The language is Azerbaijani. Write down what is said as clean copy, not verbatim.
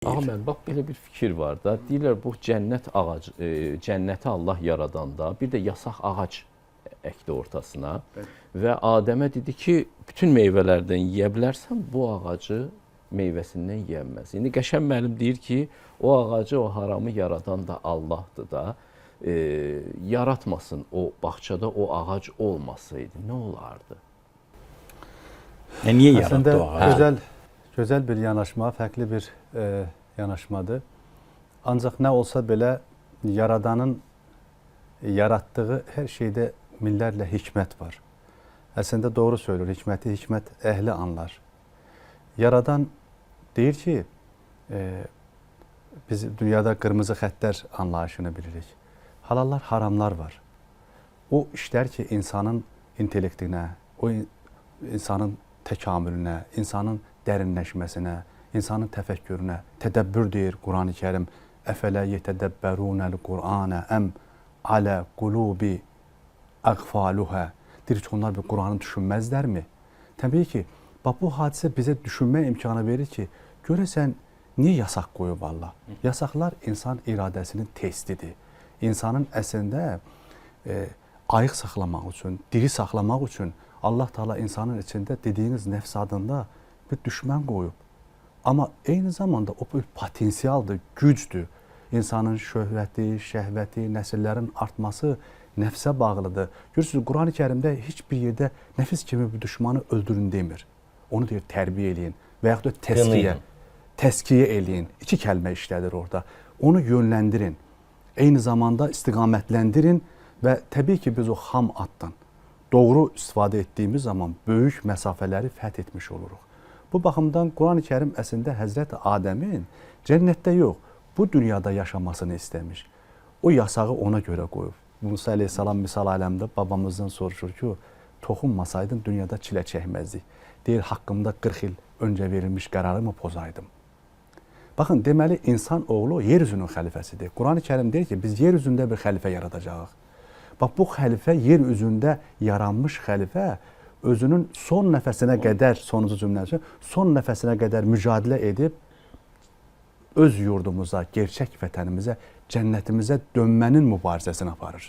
Ağa mən bax belə bir fikir var da. Deyirlər bu cənnət ağacı, cənnəti Allah yaradanda bir də yasaq ağac əkdi ortasına və Adəmə dedi ki, bütün meyvələrdən yeyə bilərsən, bu ağacı meyvəsindən yeyəməz. İndi Qəşəm müəllim deyir ki, o ağacı, o haramı yaradan da Allahdır da. Yaratmasın o bağçada o ağac olmasaydı nə olardı? Niye yarattı o ağacı? Gözəl, gözəl bir yanaşma, fərqli bir yanaşmadır. Ancaq nə olsa belə Yaradanın yarattığı hər şeydə minlərlə hikmət var. Əslində doğru söylür, hikmət əhli anlar. Yaradan deyir ki, biz dünyada qırmızı xəttlər anlayışını bilirik. Halallar, haramlar var. O işlər ki, insanın intellektinə, o insanın təkamülünə, insanın dərinləşməsinə, insanın təfəkkürünə, tədəbbür deyir Quran-ı Kərim. Əfələ yetədəbbərunəl Qur'anə əm alə qulubi əqfaluhə. Deyir ki, onlar bir Quranı düşünməzlərmi? Təbii ki, bu hadisə bizə düşünmə imkanı verir ki, görəsən, niyə yasaq qoyub Allah? Yasaqlar insan iradəsinin testidir. İnsanın əslində ayıq saxlamaq üçün, diri saxlamaq üçün Allah Teala insanın içində dediyiniz nəfs adında bir düşmən qoyub. Amma eyni zamanda o bir potensialdır, gücdür. İnsanın şöhrəti, şəhvəti, nəsillərin artması nəfsə bağlıdır. Görürsünüz, Quran-ı Kərimdə heç bir yerdə nəfis kimi bir düşmanı öldürün demir. Onu deyir, tərbiyə eləyin və yaxud da təskiyə eləyin. İki kəlmə işlədir orada. Onu yönləndirin. Eyni zamanda istiqamətləndirin və təbii ki, biz o xam atdan doğru istifadə etdiyimiz zaman böyük məsafələri fəth etmiş oluruq. Bu baxımdan Quran-ı Kərim əslində Həzrəti Adəmin cənnətdə yox, bu dünyada yaşamasını istəmiş. O yasağı ona görə qoyub. Musa əleyhissalam misal aləmdə babamızdan soruşur ki, toxunmasaydın dünyada çilə çəkməzdik. Deyir, haqqımda 40 il öncə verilmiş qərarımı pozaydım. Baxın, deməli, insan oğlu yeryüzünün xəlifəsidir. Quran-ı Kərim deyir ki, biz yeryüzündə bir xəlifə yaradacağıq. Bax, bu xəlifə, yeryüzündə yaranmış xəlifə özünün son nəfəsinə qədər, sonuncu cümləsi, son nəfəsinə qədər mücadilə edib öz yurdumuza, gerçək vətənimizə, cənnətimizə dönmənin mübarizəsini aparır.